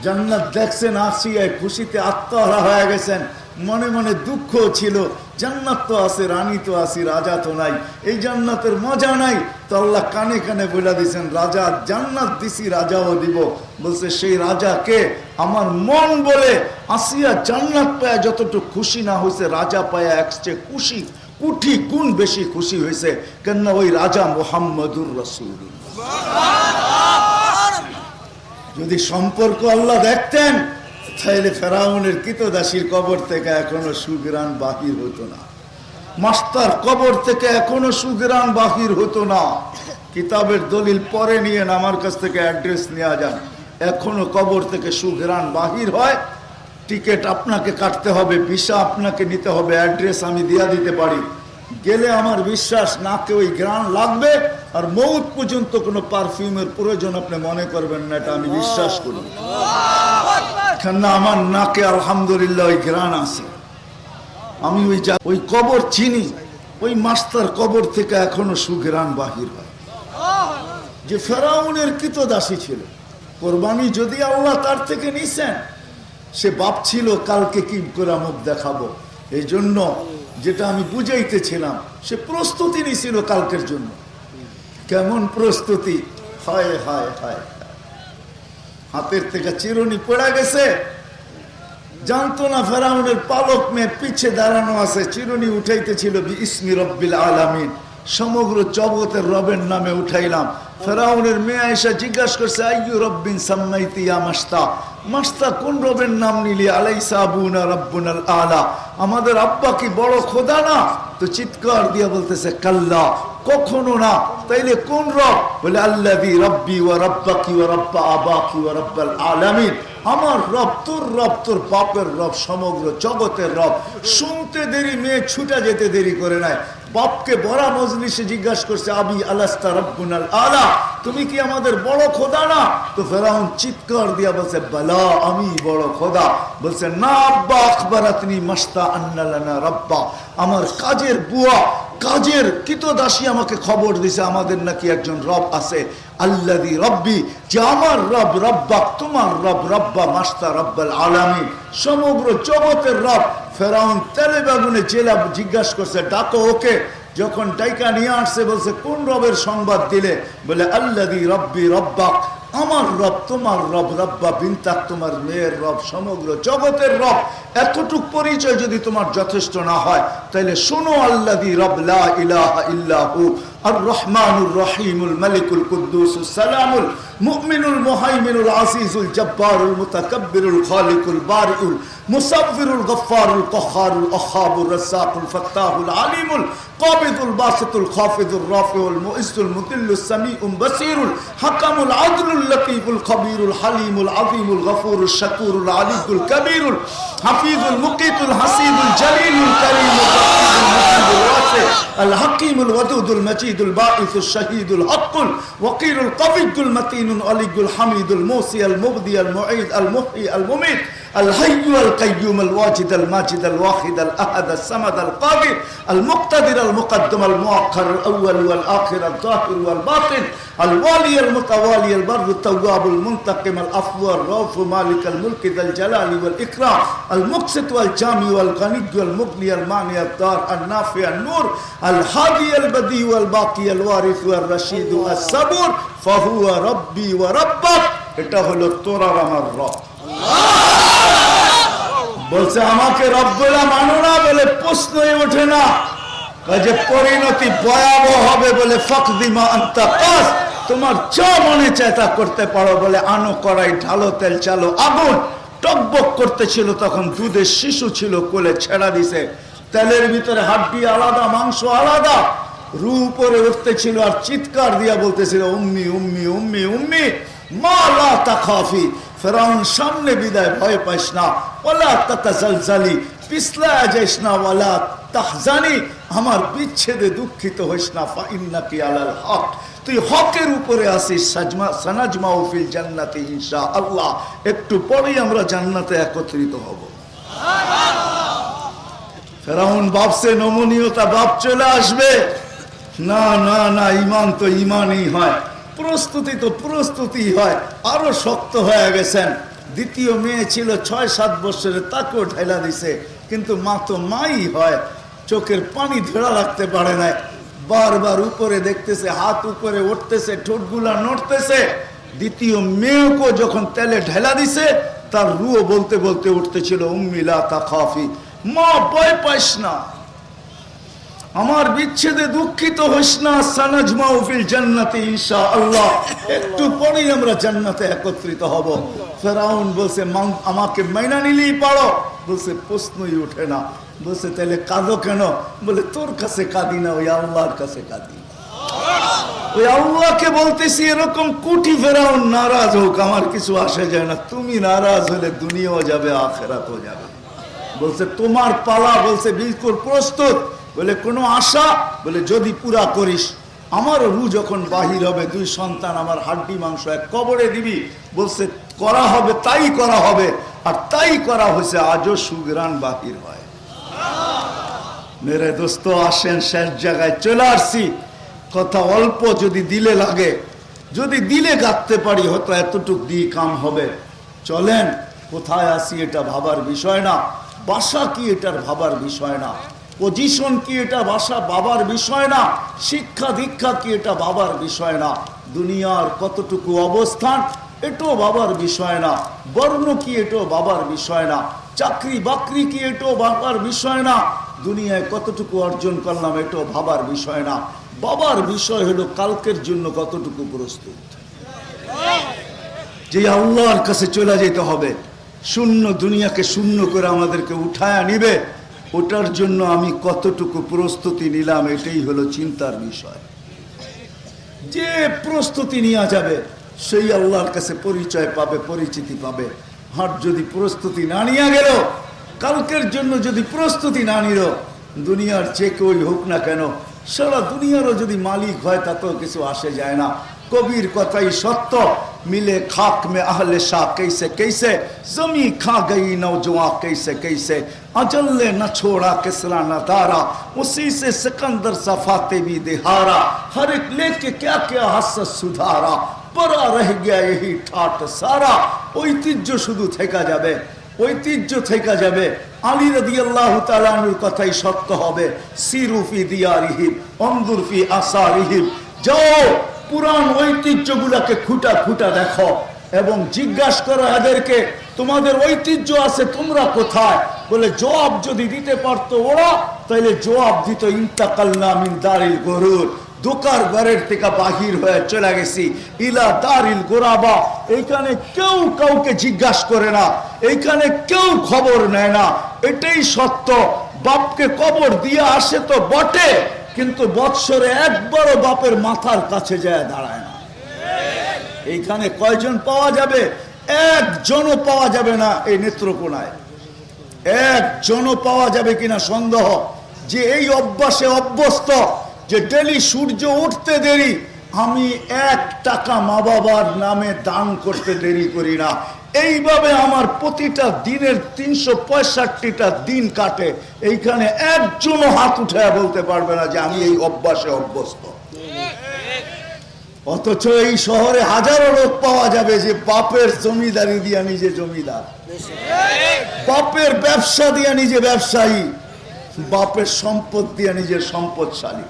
জান্নাত দেখছেন, আসিয়া খুশিতে আত্মহারা হয়ে গেছেন। মনে মনে দুঃখ ছিল, জান্নাত তো আছে, রানী তো আছে, রাজা তো নাই, এই জান্নাতের মজা নাই। তো আল্লাহ কানে কানে বলে দিয়েছেন, রাজা জান্নাত দিছি, রাজাও দিব। বলছে সেই রাজাকে আমার মন বলে আসিয়া জান্নাত পায়া যতটুকু খুশি না হয়েছে, রাজা পায়া একচে খুশি কোটি গুণ বেশি খুশি হয়েছে। কেননা ওই রাজা মুহাম্মদুর রাসূলুল্লাহ। যদি সম্পর্ক আল্লাহ দেখতেন তাহলে ফেরাউনের কৃতদাসীর কবর থেকে এখনো সুগ্রাণ বাহির হতো না, মাস্টার কবর থেকে এখনো সুগ্রাণ বাহির হতো না। কিতাবের দলিল পরে নিয়ে আমার কাছ থেকে অ্যাড্রেস নেওয়া যান, এখনো কবর থেকে সুগ্রাণ বাহির হয়। টিকিট আপনাকে কাটতে হবে, ভিসা আপনাকে নিতে হবে, অ্যাড্রেস আমি দিয়া দিতে পারি। গেলে আমার বিশ্বাস নাকে ওই গ্রাণ লাগবে, আর মৌত পর্যন্ত কোনো পারফিউমের প্রয়োজন আপনি মনে করবেন না, এটা আমি বিশ্বাস করি। কেননা আমার নাকে আলহামদুলিল্লাহ ওই গ্রাণ আছে। আমি ওই কবর চিনি, ওই মাস্টার কবর থেকে এখনো সুগ্রাণ বাহির হয়। যে ফেরাউনের কৃতদাসী ছিল, কোরবানি যদি আল্লাহ তার থেকে নিছেন, সে বাপ ছিল কালকে কি করে মুখ দেখাবো। এই জন্য যেটা আমি বুঝাইতেছিলাম, সে প্রস্তুতি নিছিল কালকের জন্য। কেমন প্রস্তুতি! হায় হায় হায়, হাতের থেকে চিরুনি পড়ে গেছে, জানতো না ফেরাউনের পালক মেয়ে পিছে দাঁড়ানো আছে, চিরুনি উঠাইতেছিল বিসমি রব্বিল আলামিন, সমগ্র জগতের রবের নামে উঠাইলাম। ফেরাউনের মেয়ে এসে জিজ্ঞাসা করছে, আইয়ু রব্বিন সাম্মাইতি ইয়া মাস্তা, মাস্তা কোন রবের নাম নিলি? আলাইসা আবুনা রাব্বুনাল আলা, আমাদের আব্বা কি বড় খোদা না? তো চিৎকার দিয়া বলতেছে, কাল্লা, কখনো না। তাইলে কোন রব? বলে আল্লাযী রাব্বি ওয়া রাব্বাকি ওয়া রাব্বা আবাকি ওয়া রাব্বাল আলামিন, আমার রব, তোর রব, তোর বাপের রব, সমগ্র জগতের রব। শুনতে দেরি, মেয়ে ছুটা যেতে দেরি করে নাই। বাপকে বড় মজলিসে জিজ্ঞাসা করছে, আবি আলাস্তা রাব্বুনাল আলা, তুমি কি আমাদের বড় খোদা না? তো ফেরাউন চিৎকার দিয়া বলছে, বালা, আমি বড় খোদা। বলছে, না আব্বা, আখবারাতনি মাস্তা আন্না লানা রাব্বা, আমার কাজের বুয়া, কাজের কৃতদাসী আমাকে খবর দিছে আমাদের নাকি একজন রব আছে। আল্লাযী রব্বি, যে আমার রব, রব্বাক, তোমার রব, রব্বা মাস্তা রব্বাল আলামিন, সমগ্র জগতের রব। ফেরাউন তেলে বেগুনে জেলা জিজ্ঞাসা করছে, ডাকো ওকে। যখন ডাইকা নিয়ে আসছে, বলছে, কোন রবের সংবাদ দিলে? বলে আল্লাযী রব্বি রব্বাক, আমার রব, তোমার রব, রব্বা বিনতাক, তোমার মেয়ের রব, সমগ্র জগতের রব। এতটুক পরিচয় যদি তোমার যথেষ্ট না হয়, তাহলে শোনো, আল্লাযী রব লা ইলাহা ইল্লাহু আর রহমানুর রহিমুল মালিকুল কুদ্দুসুস সালামুল মুমিনুল মুহাইমিনুল আজিজুল জব্বারুল মুতাকাব্বিরুল খালিকুল বারিউল মুসাব্বিরুল গফফারুল কহ্হারুল আখাবুর রাজ্জাকুল ফাত্তাহুল আলিমুল কাবিদুল বাসিতুল খাফিদুর রাফিউল মুইজ্জুল মুদিল্লুস সামিউম বাসীরুল হাকামুল আদলুল লতীফুল খবীরুল হালিমুল আযীমুল গফুরুশ শাকুরুল আলিয়ুল কবীরুল হাফিজুল মুকিতুল হাসিবুল জলিলুল করিমুল মুকিতুল ওয়াসি আল হাকিমুল ওয়াদুদুল মাজিদুল বাঈসুশ শাহীদুল হক্কুল ওয়াকিলুল কবিয়ুল মাতিনুল আলিয়ুল হামিদুল মুসি আল মুবদি আল মুঈদ আল মুহয়ি আল মুমীত الحي القيوم الواجد الماجد الواحد الأحد الصمد القادر المقتدر المقدم المؤخر الأول والآخر الظاهر والباطن الوالي المتوالي البر التواب المنتقم العفو الرؤوف مالك الملك ذا الجلال والإكرام المقسط والجامع والغني والمغني المانع الضار النافع النور الهادي البديع والباقي الوارث والرشيد الصبور فهو ربي وربك। এটা হলো তোর আর আমার রব। বলছে, আমাকে রব বলে মানো না? বলে প্রশ্নই ওঠে না। কাজে পরিণতি ভয়াবহ হবে। বলে ফাকদিমা আনতা কাস, তোমার যা মনে চায় তা করতে পারো। বলে আনো কড়াই, ঢালো তেল, চালো আগুন। টকবক করতেছিল, তখন দুধের শিশু ছিল, কোলে ছেড়া দিছে। তেলের ভিতরে হাড্ডি আলাদা, মাংস আলাদা, রু উপরে উঠতেছিল আর চিৎকার দিয়া বলতেছিল, উম্মি উম্মি উম্মি উম্মি মা লা তাখাফি। ফেরাউন সামনে বিদায়, ভয় পাইস না। ওয়ালা তাতাজালজালি, পিছলা যাইস না। ওয়ালা তাহজানি, আমার বিচ্ছেদে দুঃখিত হইস না। ফা ইন্নাকি আলাল হক, তুই হকের উপরে আসিস। সানাজমাউ ফিল জান্নাতি ইনশাআল্লাহ, একটু পরেই আমরা জান্নাতে একত্রিত হব। ফেরাউন ভাবছে নমনীয়তা বাপ চলে আসবে। না না না, ইমান তো ইমানই হয়, প্রস্তুতি তো প্রস্তুতি হয়। আরো শক্ত হয়ে গেছেন। দ্বিতীয় মেয়ে ছিল ৬-৭ বছরের, তাকেও ঢেলা দিছে। কিন্তু মা তো মাই হয়, চোখের পানি ধরা রাখতে পারে না, বারবার উপরে দেখতেছে, হাত উপরে উঠতেছে, ঠোঁটগুলা নড়তেছে। দ্বিতীয় মেয়েকে যখন তেলে ঢেলা দিছে, তার রুও বলতে বলতে উঠতেছিল, উম্মি লা তাখাফি, মা ভয় পাইস না, আমার বিচ্ছেদে দুঃখিত হইস না, সানাজমাউ ফিল জান্নাতি ইনশাআল্লাহ, একটু পরেই আমরা জান্নাতে একত্রিত হব। ফেরাউন বলছে, আমাকে মাইনা নিলেই পারো? বলছে প্রশ্নই ওঠে না। বলছে তাহলে কাঁদো কেন? বলে তোর কাছে কাঁদি না, ওই আল্লাহর কাছে কাঁদি। ওই আল্লাহকে বলতেছি, এরকম কোটি ফেরাউন নারাজ হোক, আমার কিছু আসে যায় না, তুমি নারাজ হলে দুনিয়াও যাবে, আখিরাতও যাবে। বলছে তোমার পালা। বলছে বিলকুল প্রস্তুত। বলে কোনো আশা? বলে যদি পুরা করিস, আমারও রু যখন বাহির হবে, 2 সন্তান আমার হাড্ডি মাংস এক কবরে দিবি। বলছে করা হবে, তাই করা হবে, আর তাই করা হয়েছে, আজও সুগ্রাণ বাহির হয়। মেরে দোস্ত আসেন, শেষ জায়গায় চলে আসছি। কথা অল্প, যদি দিলে লাগে, যদি দিলে গাঁথতে পারি, হয়তো এতটুক দিয়ে কাম হবে। চলেন, কোথায় আসি এটা ভাবার বিষয় না, বাসা কি এটার ভাবার বিষয় না, পজিশন কি এটা বাসা বাবার বিষয় না, শিক্ষা দীক্ষা কি এটা বাবার বিষয় না, দুনিয়ার কতটুকু অবস্থান এটাও বাবার বিষয় না, বর্ণ কি এটাও বাবার বিষয় না, চাকরি বাকরি কি এটাও বাবার বিষয় না, দুনিয়ায় কতটুকু অর্জন করলাম এটাও ভাবার বিষয় না। বাবার বিষয় হলো কালকের জন্য কতটুকু প্রস্তুত। যে আল্লাহর কাছে চলে যেতে হবে, শূন্য দুনিয়াকে শূন্য করে আমাদেরকে উঠায়া নিবে, ওটার জন্য আমি কতটুকু প্রস্তুতি নিলাম, এটাই হলো চিন্তার বিষয়। যে প্রস্তুতি নেওয়া যাবে সেই আল্লাহর কাছে পরিচয় পাবে, পরিচিতি পাবে। আর যদি প্রস্তুতি না নিয়ে গেল, কালকের জন্য যদি প্রস্তুতি না নিল, দুনিয়ার যে কেউই হোক না কেন, সারা দুনিয়ারও যদি মালিক হয়, তাতেও কিছু আসে যায় না। কবির কথাই সত্য, মিলে খাক মে আহলে শাহ कैसे कैसे, जमी खा गई नौजवान कैसे कैसे, अजल ने न छोड़ा किसरा न दारा, उसी से सिकंदर सफाते भी दिहारा, हर एक लेके क्या क्या हसत सुधारा, परा रह गया यही ठाट सारा। ঐতিহ্য শুধু থেকে যাবে, ঐতিহ্য থেকে যাবে। আলী রাদিয়াল্লাহু তাআলা আনহুর কথাই সত্য হবে, সিরু ফি দিয়ারিহিম অনজুর ফি আসারিহিম, যাও পুরান ঐতিহ্যগুলোকে খুঁটা খুঁটা দেখো এবং জিজ্ঞাসা করো এদেরকে, তোমাদের ঐতিহ্য আছে, তোমরা কোথায়? বলে জবাব যদি দিতে পারতো ওরা, তাহলে জবাব দিত, ইন্তাকালনা মিন দারিল গুরুর, দোকার ঘরের থেকে বাহির হয়ে চলে গেছি, ইলা দারিল গোরাবা, এইখানে কেউ কাউকে জিজ্ঞাসা করে না, এইখানে কেউ খবর নেয় না। এটাই সত্য। বাপকে কবর দিয়ে আসে তো বটে, কিন্তু বৎসরে একবারও বাপের মাথার কাছে যায় দাঁড়ায় না। এইখানে কয়জন পাওয়া যাবে? একজনও পাওয়া যাবে না। এই নেত্রকোনায় একজনও পাওয়া যাবে কিনা সন্দেহ, যে এই অভ্যাসে অভ্যস্ত, যে ডেলি সূর্য উঠতে দেরি, আমি 1 টাকা মা বাবার নামে দান করতে দেরি করি না। এইভাবে আমার প্রতিটা দিনের 365টা দিন কাটে। এইখানে একজনও হাত উঠায় বলতে পারবে না যে আমি এই অভ্যাসে অভ্যস্ত। অথচ এই শহরে হাজারো লোক পাওয়া যাবে যে বাপের জমিদারি দিয়া নিজে জমিদার, বাপের ব্যবসা দিয়া নিজে ব্যবসায়ী, বাপের সম্পদ দিয়া নিজের সম্পদশালী।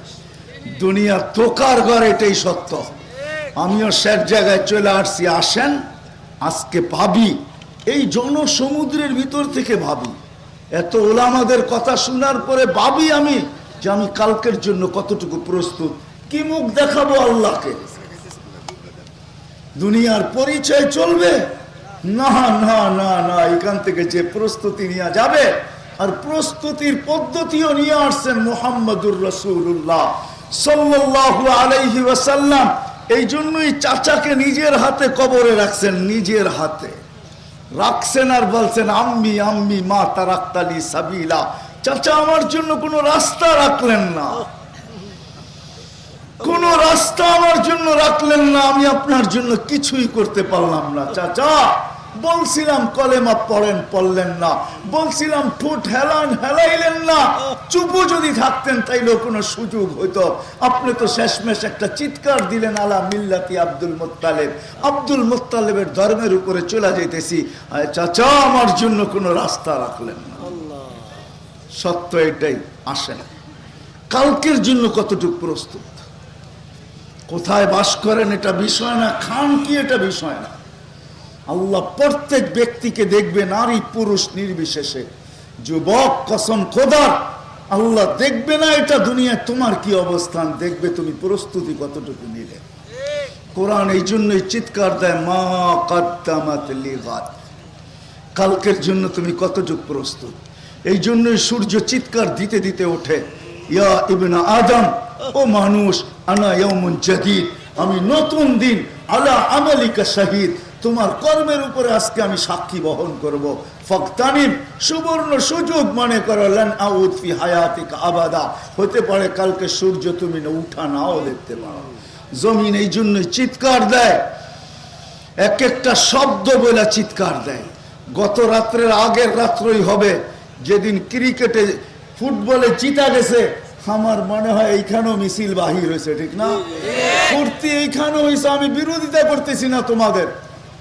দুনিয়া তোকার ঘর, এটাই সত্য। আমিও শেষ জায়গায় চলে আসছি। আসেন আজকে ভাবি, এই জনসমুদ্রের ভিতর থেকে ভাবি, এত ওলামাদের কথা শোনার পরে ভাবি আমি যে আমি কালকের জন্য কতটুকু প্রস্তুত। কি মুখ দেখাবো আল্লাহকে? দুনিয়ার পরিচয় চলবে না, না না না। এখান থেকে যে প্রস্তুতি নেওয়া যাবে, আর প্রস্তুতির পদ্ধতিও নিয়ে আসছেন মুহাম্মদুর রাসূলুল্লাহ সাল্লাল্লাহু আলাইহি ওয়াসাল্লাম। এই জন্যই চাচাকে নিজের হাতে কবরে রাখছেন, নিজের হাতে রাখছেন, আর বলছেন আম্মি আম্মি মা তারাক্তালি সাবিলা। চাচা আমার জন্য কোনো রাস্তা রাখলেন না, কোন রাস্তা আমার জন্য রাখলেন না, আমি আপনার জন্য কিছুই করতে পারলাম না। চাচা বলছিলাম কলেমা পড়েন, পড়লেন না, বলছিলাম ঠোঁট হেলান, হেলাইলেন না, চুপও যদি থাকতেন তাইলেও কোনো সুযোগ হইতো। আপনি তো শেষমেশ একটা চিৎকার দিলেন, আলা মিল্লাতি আব্দুল মুত্তালিব, আব্দুল মুত্তালিবের ধর্মের উপরে চলে যাইতেছি। চাচা আমার জন্য কোনো রাস্তা রাখলেন না। সত্য এটাই। আসেন, কালকের জন্য কতটুকু প্রস্তুত, কোথায় বাস করেন এটা বিষয় না, খান কি এটা বিষয় না। আল্লাহ প্রত্যেক ব্যক্তিকে দেখবে, নারী পুরুষ নির্বিশেষে, যুবক কসম খোদার, আল্লাহ দেখবে না এটা দুনিয়ায় তোমার কি অবস্থান, দেখবে তুমি প্রস্তুতি কতটুকু নিলে। কোরআন এই জন্যই চিৎকার দেয়, মা কদ্দামাত লিগাদ, কালকের জন্য তুমি কতটুকু প্রস্তুত। এই জন্যই সূর্য চিৎকার দিতে দিতে ওঠে, ইয়া ইবনা আদম, ও মানুষ, আনা ইয়াউমুন জাদীদ, আমি নতুন দিন, আলা আমালিকা শাহিদ, তোমার কর্মের উপরে আজকে আমি সাক্ষী বহন করব। ফাকতানিম, সুবর্ণ সুযোগ মনে করো, লান আউদ ফি হায়াতিকা আবাদা, হতে পারে কালকে সূর্য তুমি উঠা নাও দেখতে পারো। জমিন এই জন্যই চিৎকার দেয়, এক একটা শব্দ বলে চিৎকার দেয়। গত রাত্রের আগের রাত্রই হবে যেদিন ক্রিকেটে ফুটবলে জিতা গেছে, আমার মনে হয় এইখানেও মিছিল বাহির হয়েছে, ঠিক না? ফুর্তি এইখানেও হয়েছে। আমি বিরোধিতা করতেছি না, তোমাদের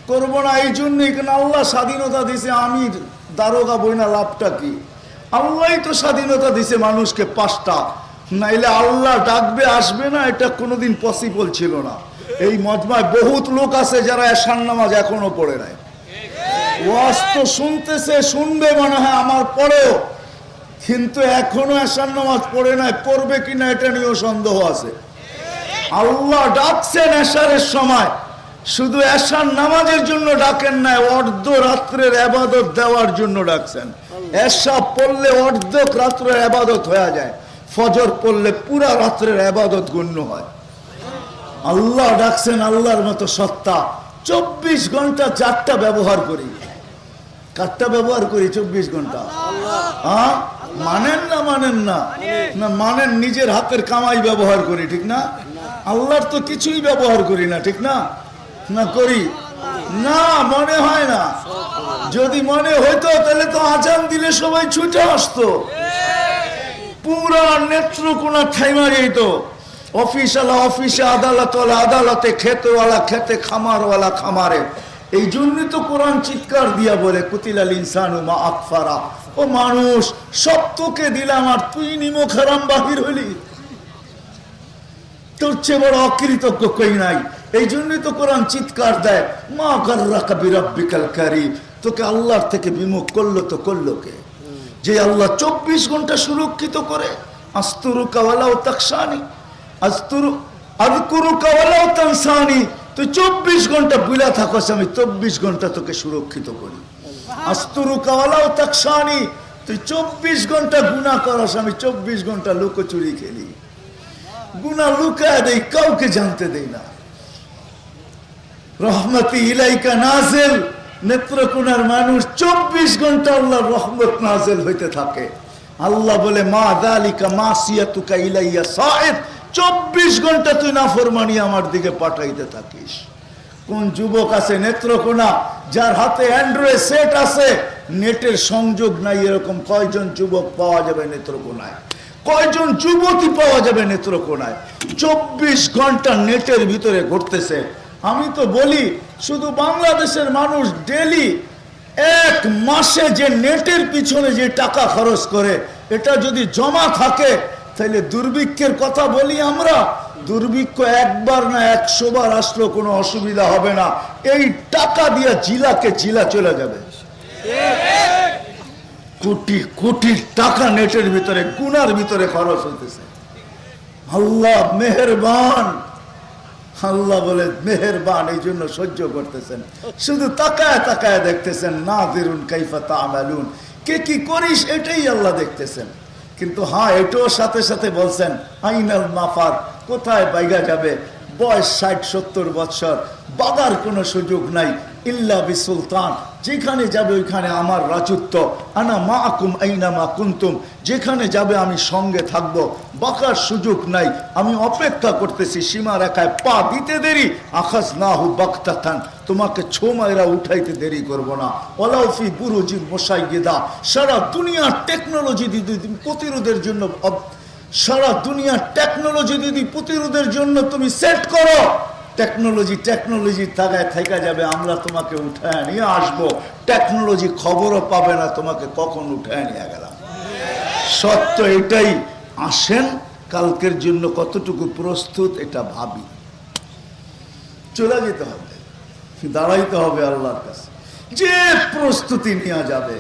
করবো না, এই জন্য এখানে আল্লাহ স্বাধীনতা দিছে, আমি দারোগা বই না, লাভটা কি? আল্লাহ তো স্বাধীনতা দিছে মানুষকে 5টা, নাইলে আল্লাহ ডাকবে আসবে না, এটা কোনোদিন পসিবল ছিল না। এই মজমায় বহুত লোক আছে যারা এশার নামাজ এখনো পড়ে নাই, ওয়াজ তো শুনতেছে, শুনবে মনে হয় আমার পরেও, কিন্তু এখনো এশার নামাজ পড়ে নাই, পড়বে কিনা এটা নিয়েও সন্দেহ আছে। আল্লাহ ডাকছেন এশারের সময়, শুধু এশার নামাজের জন্য ডাকেন নাই, অর্ধ রাত্রের ইবাদত দেওয়ার জন্য ডাকছেন। এশা পড়লে অর্ধ রাত্রের ইবাদত হয়ে যায়, ফজর পড়লে পুরা রাত্রের ইবাদত গণ্য হয়। আল্লাহ ডাকছেন, আল্লাহর মতো সত্তা। 24 ঘন্টা 4টা ব্যবহার করি, কারটা ব্যবহার করি 24 ঘন্টা? হ্যাঁ, মানেন না? মানেন না? না মানেন, নিজের হাতের কামাই ব্যবহার করি, ঠিক না? আল্লাহর তো কিছুই ব্যবহার করি না, ঠিক না? না করি না, মনে হয় না। যদি মনে হইতো তাহলে তো আজান দিলে সবাই ছুটে আসতো, পুরা নেত্রকোনা ঠাইমা যেত, অফিসওয়ালা অফিসে, আদালতওয়ালা আদালতে, খেতওয়ালা খেতে, খামারওয়ালা খামারে। এই জন্যই তো কোরআন চিৎকার দিয়া বলে, কুতিলাল ইনসানু মা আকফারা, ও মানুষ সব তোকে দিলাম আর তুই নিমক হারাম বাহির হইলি, তোর চেয়ে বড় অকৃতজ্ঞ কই নাই। এই জন্যই তো কোরআন চিৎকার দেয়, মা গাররাকা বিরাব্বিকাল কারীম, তোকে আল্লাহর থেকে বিমুখ করলো তো করলো কে? যে আল্লাহ 24 ঘন্টা সুরক্ষিত করে। আস্তুরুকা ওয়ালাউ তাকসানি, আস্তুরু আযকুরুকা ওয়ালাউ তানসানি, তুই 24 ঘন্টা বুলা থাকস, আমি 24 ঘন্টা তোকে সুরক্ষিত করি। আস্তুরুকা ওয়ালাউ তাকসানি, তুই 24 ঘন্টা গুনাহ করস, আমি 24 ঘন্টা লুকোচুরি খেলি, গুনাহ লুকায় দেই, কাউকে জানতে দেই না। রহমতি ইলাইকা নাজিল, নেত্রকোনার মানুষ 24 ঘন্টা আল্লাহর রহমত নাজিল হইতে থাকে। আল্লাহ বলে, মা যালিকা মাসিয়াতুকা ইলাইয়া সাইদ, 24 ঘন্টা তুই নাফরমানি আমার দিকে পাঠাইতে থাকিস। কোন যুবক আছে নেত্রকোনা যার হাতে অ্যান্ড্রয়েড সেট আছে, নেটের সংযোগ নাই? এরকম কয়জন যুবক পাওয়া যাবে নেত্রকোনায়? কয়জন যুবতী পাওয়া যাবে নেত্রকোনায় 24 ঘন্টা নেটের ভিতরে ঘুরতেছে? আমি তো বলি, শুধু বাংলাদেশের মানুষ ডেলি 1 মাসে যে নেটের পিছনে যে টাকা খরচ করে, এটা যদি জমা থাকে তাহলে দুর্ভিক্ষের কথা বলি আমরা, দুর্ভিক্ষ একবার না 100 বার আসলেও কোনো অসুবিধা হবে না। এই টাকা দিয়ে জিলাকে জিলা চলে যাবে। কোটি কোটি টাকা নেটের ভিতরে, গুনার ভিতরে খরচ হইতেছে। আল্লাহ মেহেরবান, আল্লাহ বলে মেহেরবান, এই জন্য সহ্য করতেছেন, শুধু তাকায় তাকায় দেখতেছেন। নাযিরুন কাইফা তা'মালুন, কে কি করিস এটাই আল্লাহ দেখতেছেন। কিন্তু হ্যাঁ, এটাও সাথে সাথে বলছেন, আইনাল মাফার, কোথায় বাইগা যাবে? বয়স 60-70 বছর, বাগার কোনো সুযোগ নাই। ইল্লা বিসুলতান, যেখানে যাবে ওইখানে আমার রাজত্ব। আনা মাআকুম আইনামা কুনতুম, যেখানে যাবে আমি সঙ্গে থাকব, বাকার সুযোগ নাই। আমি অপেক্ষা করতেছি, সীমা রেখায় পা দিতে দেরি, আখাযনাহু বাগতাতান, তোমাকে ছোমাইরা উঠাইতে দেরি করব না। ওয়ালাউ ফি বুরুজিন মুশাইয়্যিদা, সারা দুনিয়ার টেকনোলজি যদি প্রতিরোধের জন্য, সারা দুনিয়ার টেকনোলজি যদি প্রতিরোধের জন্য তুমি সেট করো, টেকনোলজির থাকায় থাকা যাবে। আমরা তোমাকে উঠায় নিয়ে আসবো, টেকনোলজি খবরও পাবে না তোমাকে কখন উঠায় নিয়ে গেলাম। সত্য এটাই। আসেন, কালকের জন্য কতটুকু প্রস্তুত এটা ভাবি। চলে যেতে হবে, দাঁড়াইতে হবে আল্লাহর কাছে। যে প্রস্তুতি নেওয়া যাবে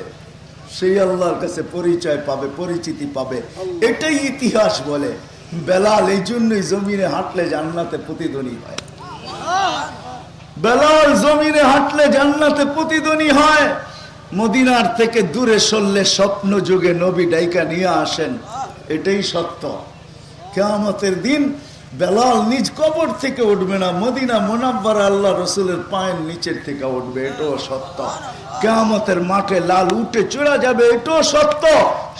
সেই আল্লাহর কাছে পরিচয় পাবে, পরিচিতি পাবে। এটাই ইতিহাস বলে। বেলাল এই জন্যই জমিনে হাঁটলে জান্নাতে প্রতিধ্বনি হয়। বেলাল জমিনে হাঁটলে জান্নাতে প্রতিধ্বনি হয়। মদিনার থেকে দূরে সরলে স্বপ্ন যুগে নবী ডাইকা নিয়ে আসেন, এটাই সত্য। কিয়ামতের দিন বেলাল নিজ কবর থেকে উঠবে না, মদিনা মুনাব্বারা আল্লাহ রসুলের পায়ের নিচের থেকে উঠবে, এটাও সত্য। কিয়ামতের মাঠে লাল উঠে চড়া যাবে, এটাও সত্য।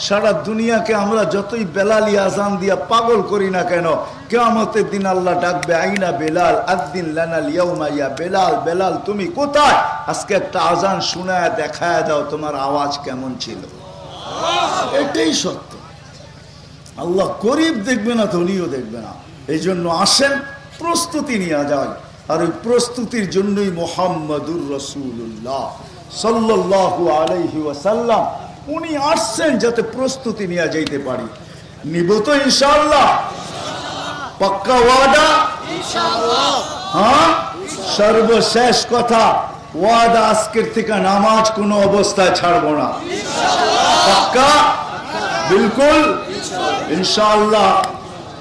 সারা দুনিয়াকে আমরা যতই বেলালি আজান দিয়া পাগল করি না কেন, কিয়ামতের দিন আল্লাহ ডাকবে, আইনা বেলাল আদ্দিন লানাল ইয়াউমা ইয়া বেলাল। বেলাল তুমি কোথায়? আজকে একটা আজান শোনায় দেখায় দাও তোমার আওয়াজ কেমন ছিল। এটাই সত্য। আল্লাহ গরিব দেখবে না, ধনীও দেখবে না। এই জন্য আসেন, প্রস্তুতি নিয়ে যায়। আর ওই প্রস্তুতির জন্যই মুহাম্মাদুর রাসূলুল্লাহ সাল্লাল্লাহু আলাইহি ওয়াসাল্লাম উনি আসছেন যাতে প্রস্তুতি নিয়ে যাইতে পারি। নিব তো ইনশাআল্লাহ? পাক্কা ওয়াদা? হ্যাঁ, সর্বশেষ কথা ওয়াদা, আজকের থেকে নামাজ কোনো অবস্থায় ছাড়বো না। পাক্কা? বিলকুল ইনশাআল্লাহ।